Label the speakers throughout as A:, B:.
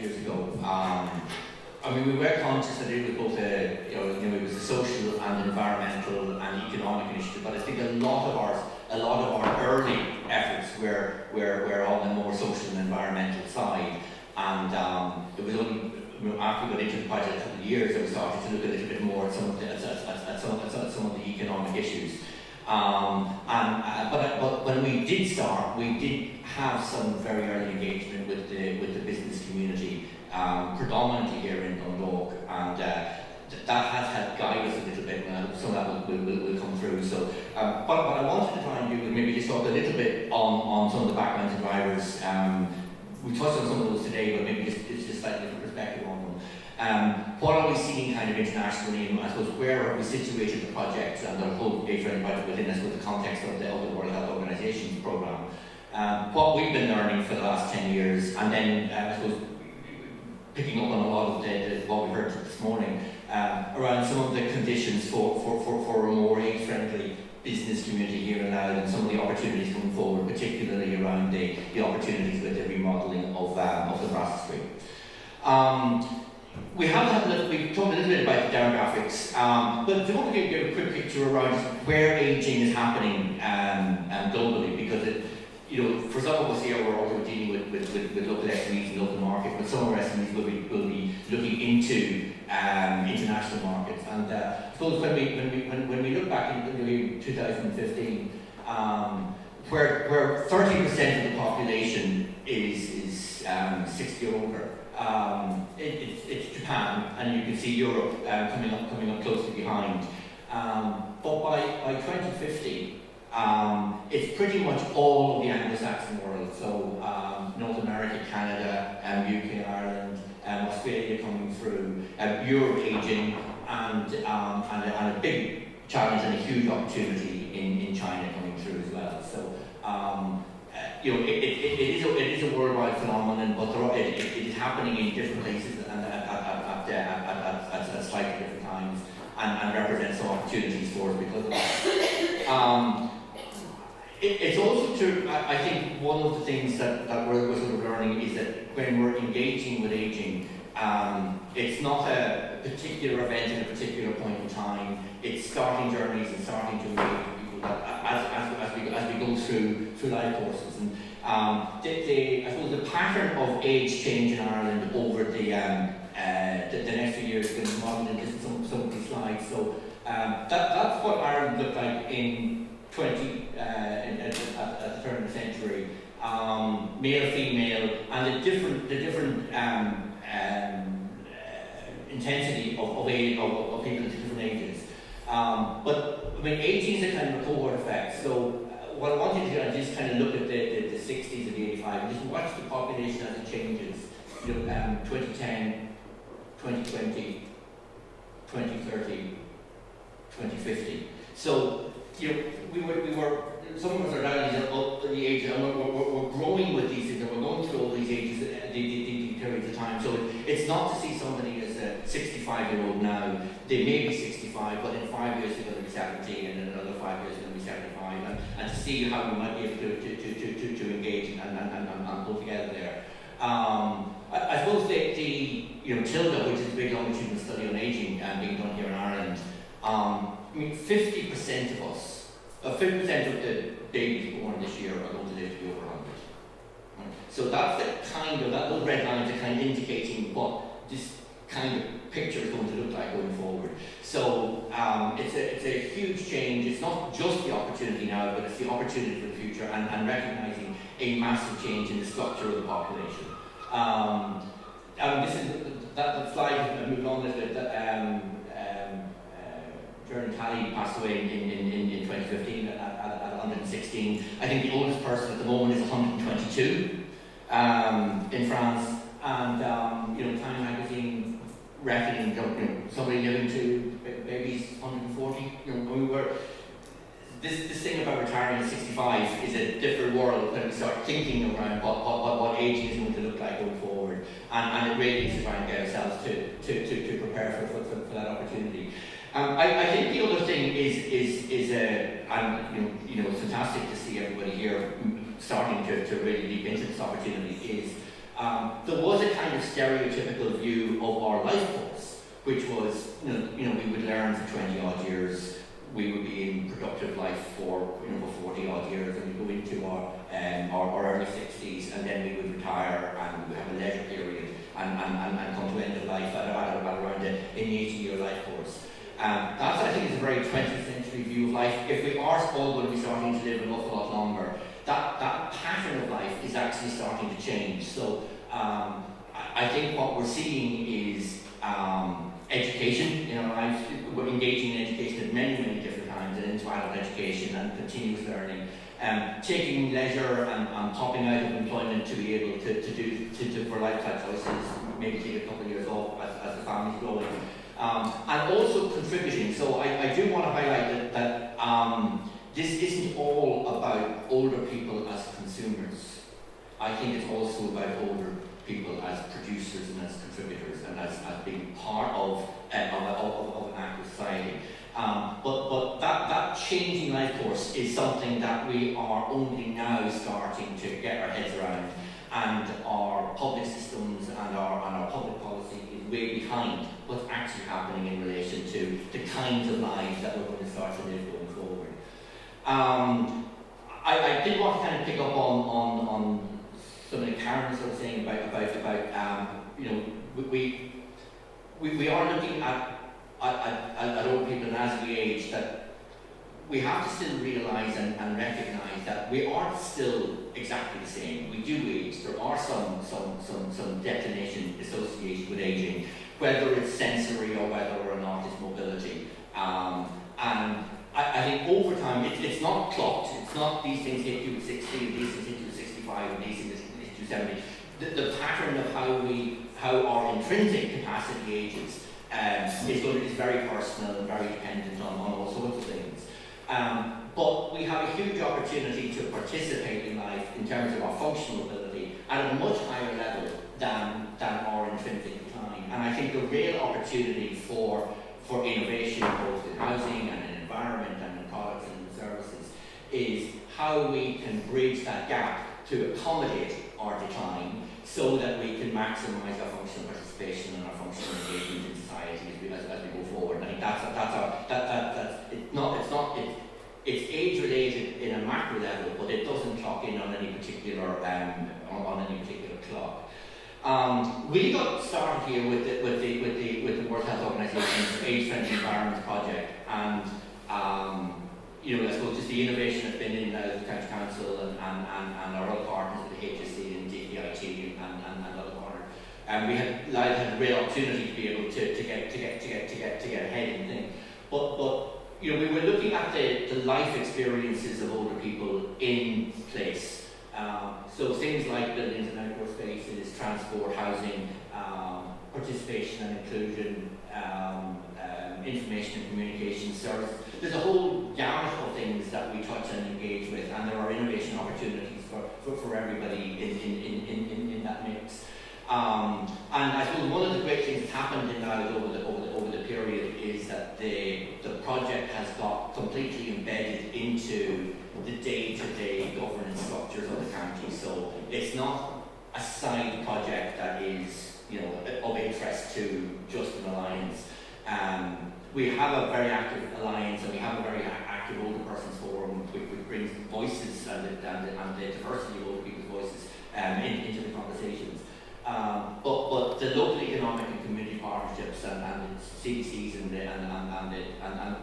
A: years ago. I mean, we were conscious that it was both it was a social and environmental and economic initiative, but I think a lot of our early efforts were on the more social and environmental side, and it was only after we got into the project a couple of years that we started to look a little bit more at some of the economic issues. But when we did start, we did have some very early engagement with the business community, predominantly here in Dundalk, and that has helped guide us a little bit. Some of that will come through. So, but what I wanted to try and do was maybe just talk a little bit on some of the backgrounds and drivers. We touched on some of those today, but maybe just slightly different perspective on them. What are we seeing kind of internationally, and I suppose where are we situated the project and the whole age friendly project within us with the context of the World Health Organization's programme? What we've been learning for the last 10 years, and then I suppose picking up on a lot of what we heard this morning around some of the conditions for a more age friendly business community here in Ireland, and some of the opportunities coming forward, particularly around the opportunities with the remodelling of the Brass Street. We've talked a little bit about the demographics, but I want to give a quick picture around where ageing is happening globally, because for some of us here, we're also dealing with local SMEs and local markets, but some of our SMEs will be looking into international markets. And I suppose when we look back in 2015, where 30% of the population is 60 or older, it's Japan, and you can see Europe coming up closely behind. But by 2050, it's pretty much all of the Anglo-Saxon world, so North America, Canada, UK, Ireland, Australia coming through, Europe aging, and a big challenge and a huge opportunity in China coming through as well. So it is a worldwide phenomenon, but it is happening in different places and at slightly different times, and represents some opportunities for us because of that. It's also true, I think one of the things that we're sort of learning is that when we're engaging with ageing, it's not a particular event at a particular point in time. It's starting journeys and starting to engage with people as we go through life courses. And I suppose the pattern of age change in Ireland over the next few years is going to be modeled into some of these slides. So that's what Ireland looked like in at the turn of the century, male, female, and the different intensity of people at different ages. But I mean, aging is a kind of a cohort effect. So what I want you to do is just kind of look at the 60s and the 85 and just watch the population as it changes. 2010, 2020, 2030, 2050. So we were some of us are now up to the age, and we're growing with these things, and we're going through all these ages, the periods of time. So it's not to see somebody as a 65-year-old now. They may be 65, but in 5 years they're going to be 70, and in another 5 years they're going to be 75, and to see how we might be able to engage and pull together there. I suppose the TILDA, which is a big longitudinal study on ageing being done here in Ireland, 50% of us, 50% of the babies born this year are going to live to be over 100. Right? So that's the kind of, those red lines are kind of indicating what this kind of picture is going to look like going forward. So it's a huge change. It's not just the opportunity now, but it's the opportunity for the future, and recognising a massive change in the structure of the population. This is that slide. I moved on a little bit. Jordan Talley passed away in 2015 at 116. I think the oldest person at the moment is 122 in France. And Time magazine reckoning somebody living to babies 140. We were this thing about retiring at 65 is a different world when we start thinking around what aging is going to look like going forward, and it really is to try and get ourselves to prepare for that opportunity. I think the other thing is it's fantastic to see everybody here starting to really leap into this opportunity, is There was a kind of stereotypical view of our life course, which was, we would learn for 20 odd years, we would be in productive life for 40 odd years, and we'd go into our early 60s, and then we would retire and we would have a leisure period and come to end of life at around an 80-year life course. That, I think, is a very 20th century view of life. If we are all going to be starting to live an awful lot longer, that pattern of life is actually starting to change. So I think what we're seeing is education in our lives. We're engaging in education at many different times, and into adult education and continuous learning. Taking leisure and topping out of employment to be able to for lifestyle choices, maybe take a couple of years off as the family's growing. And also contributing. So I do want to highlight that this isn't all about older people as consumers. I think it's also about older people as producers and as contributors and as being part of an active society. But that changing life course is something that we are only now starting to get our heads around, and our public systems and our public policy is way behind what's actually happening in relation to the kinds of lives that we're going to start to live going forward. I did want to kind of pick up on something that Karen was sort of saying about we are looking at older people, and as we age, that we have to still realise and recognise that we aren't still exactly the same. We do age. There are some declination associated with ageing, whether it's sensory or whether or not it's mobility. And I think over time, it's not clocked. It's not these things hit you at 60, and these things hit you at 65, and these things hit you at 70. The pattern of how our intrinsic capacity ages is very personal and very dependent on all sorts of things. But we have a huge opportunity to participate in life in terms of our functional ability at a much higher level than our intrinsic decline. And I think the real opportunity for innovation, both in housing and in environment and in products and in services, is how we can bridge that gap to accommodate our decline, so that we can maximise our functional participation and our functional engagement in society as we go forward. And I think it's age related in a macro level, but it doesn't clock in on any particular clock. We got started here with the World Health Organization's Age Friendly Environment project, and I suppose just the innovation that's been in the County Council and our other partners at the HSC and DPIT and other partners. And we had a real opportunity to be able to get ahead in things. But we were looking at the life experiences of older people in place. So things like buildings and outdoor spaces, transport, housing, participation and inclusion, information and communication service. There's a whole gamut of things that we touch and engage with, and there are innovation opportunities for everybody in that mix. And I suppose one of the great things that's happened in Ireland over the period is that the project has got completely embedded into the day-to-day governance structures of the county. So it's not a side project that is of interest to just an alliance. We have a very active alliance, and we have a very active older persons forum, which brings voices and the diversity of older people's voices into the conversations. But the local economic and community partnerships and the CDCs and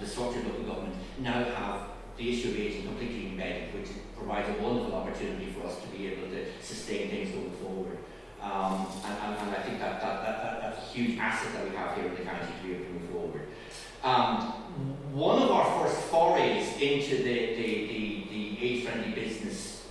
A: the structured local government now have the issue of ageing completely embedded, which provides a wonderful opportunity for us to be able to sustain things going forward. And I think that's a huge asset that we have here in the county to be able to move forward. One of our first forays into the age-friendly business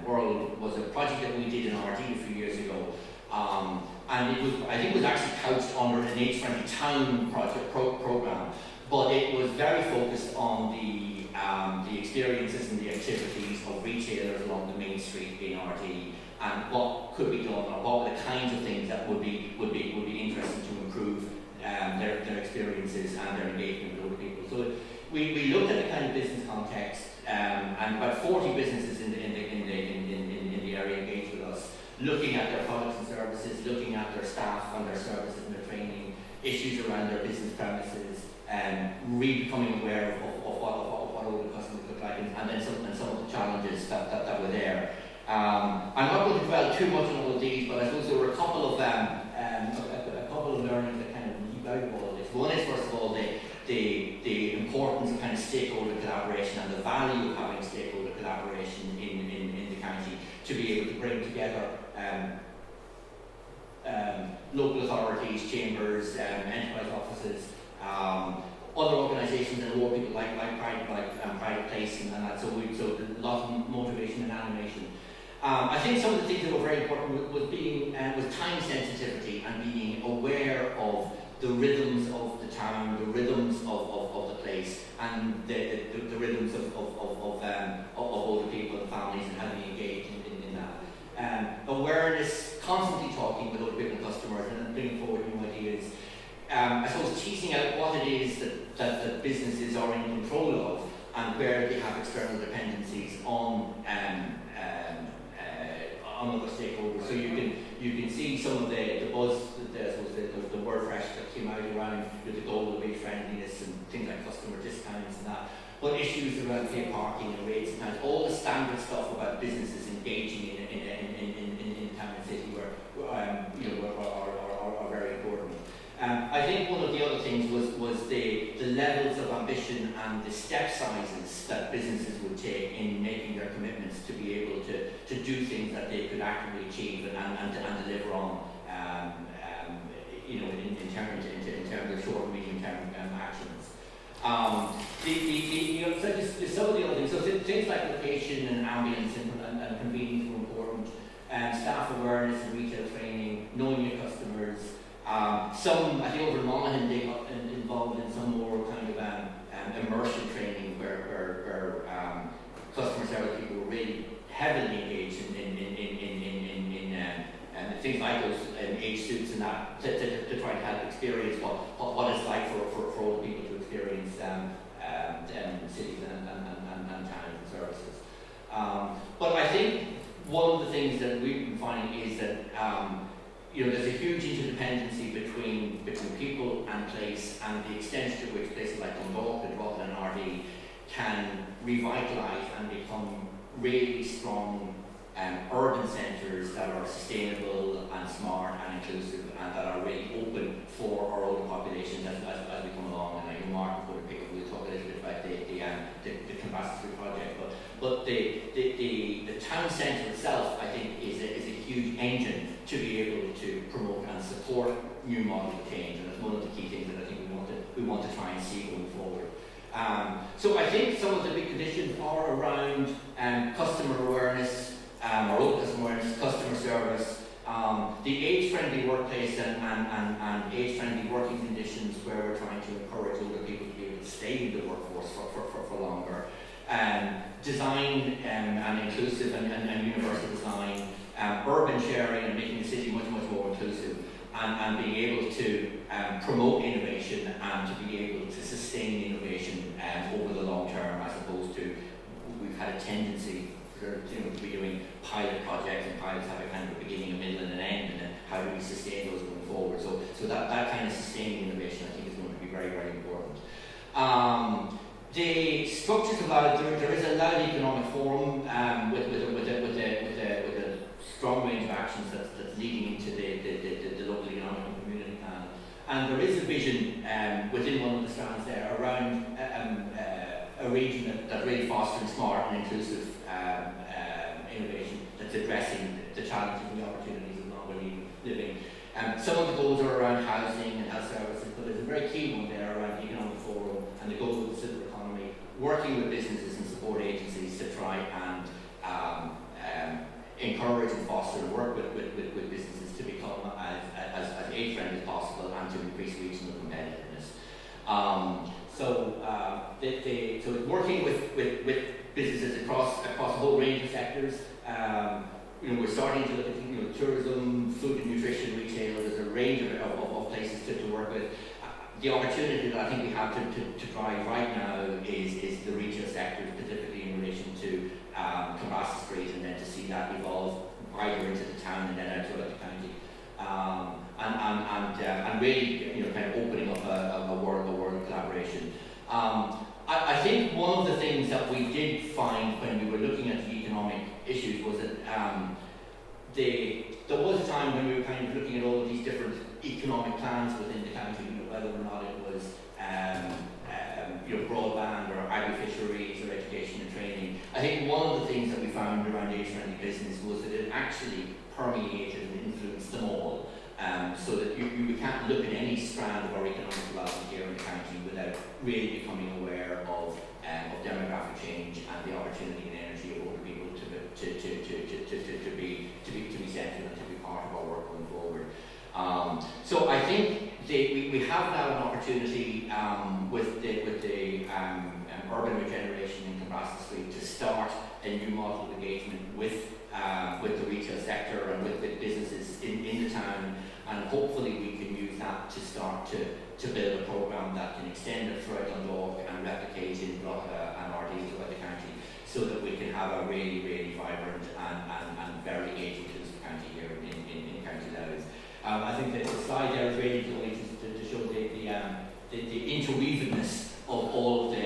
A: world was a project that we did in RD a few years ago. And I think it was actually couched under an age-friendly town project program, but it was very focused on the experiences and the activities of retailers along the main street in RD, and what could be done, or what were the kinds of things that would be interesting to improve their experiences and their engagement with other people. So we looked at the kind of business context, and about 40 businesses in the area engaged with us. looking at their products and services, looking at their staff and their services and their training, issues around their business premises, really becoming aware of what older customers look like, and then some of the challenges that were there. I'm not going to dwell too much on all of these, but I suppose there were a couple of learnings that kind of leap out of all this. One is, first of all, the importance of kind of stakeholder collaboration and the value of having stakeholder collaboration in the county to be able to bring together local authorities, chambers, enterprise offices, other organisations and more people like Pride Place and that. So lots of motivation and animation. I think some of the things that were very important was time sensitivity and being aware of the rhythms of the town, the rhythms of the place, and the rhythms of older people and families, and how they engage in that. Awareness, constantly talking with other people and customers and bringing forward new ideas. I suppose teasing out what it is that businesses are in control of and where they have external dependencies on other stakeholders. So you can see some of the buzz, the word fresh that came out around the goal of age friendliness and things like customer discounts and that. But issues around pay parking and rates and times, all the standard stuff about businesses engaging in town and city are very important. I think one of the other things was the levels of ambition and the step sizes that businesses would take in making their commitments to be able to do things that they could actively achieve and deliver on, in terms of short and medium term actions. So some of the other things, so things like location and ambience and convenience were important, staff awareness and retail training, knowing your customers. I think over in Monaghan they got involved in some more kind of immersion training where customer service people were really heavily engaged in things like those age suits and that to try to help experience what it's like for older people to experience cities and towns and services. But I think one of the things that we've been finding is that there's a huge interdependency between people and place, and the extent to which places like Dundalk and Drogheda and RD can revitalise and become really strong urban centres that are sustainable and smart and inclusive and that are really open for our older populations as we come along. And I know Mark will pick up, we'll talk a little bit about the Canvas project, but the town centre itself, I think, is a huge engine to be able to promote and support new models of change, and it's one of the key things that I think we want to try and see going forward. So I think some of the big conditions are around customer awareness, or old customer awareness, customer service, the age-friendly workplace and age-friendly working conditions where we're trying to encourage older people to be able to stay in the workforce for longer, design and inclusive and universal design, urban sharing and making the city much more inclusive, and being able to promote innovation and to be able to sustain innovation over the long term, as opposed to we've had a tendency to be doing pilot projects, and pilots have a kind of a beginning, a middle and an end, and then how do we sustain those going forward. So that kind of sustaining innovation I think is going to be very important. The structures of Louth, there is a Louth Economic Forum with a strong range of actions that's leading into the local economic and community plan. And there is a vision within one of the strands there around a region that really fosters smart and inclusive innovation that's addressing the challenges and the opportunities of longer living. Some of the goals are around housing and health services, but there's a very key one there around the economic forum and the goals of the circular economy, working with businesses and support agencies to try and encourage and foster and work with businesses to become as age-friendly as possible and to increase regional competitiveness. So it's working with businesses across a whole range of sectors. We're starting to look at tourism, food and nutrition, retail. There's a range of places to work with. The opportunity that I think we have to drive right now is the retail sector, specifically in relation to Canvas Street, and then to see that evolve either into the town and then out throughout the county. And really, kind of opening up a world collaboration. I think one of the things that we did find when we were looking at the economic issues was that there was a time when we were kind of looking at all of these different economic plans within the county, whether or not it was broadband or agri-fisheries or education and training. I think one of the things that we found around age friendly business was that it actually permeated and influenced them all. So that you can't look at any strand of our economic development here in the county without really becoming aware of demographic change and the opportunity and energy of older people to be central and to be part of our work going forward. So I think we have now an opportunity with the urban regeneration in Cumbrass Street to start a new model of engagement with the retail sector and with the businesses in the town, and hopefully we can use that to start to build a programme that can extend it throughout Dundalk and replicate in Drogheda and RD throughout the county, so that we can have a really, really vibrant and very engaged inclusive county here in County Louth. I think that the slide there is really going to show the interweavedness of all of the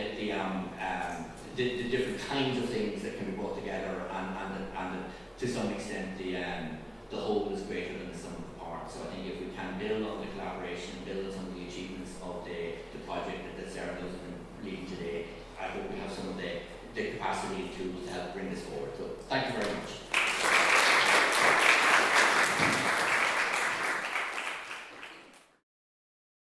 A: different kinds of things that can be brought together, and to some extent the whole is greater than the sum of the parts. So I think if we can build on the collaboration, build on some of the achievements of the project that Sarah has been leading today, I hope we have some of the capacity and tools to help bring this forward. So thank you very much.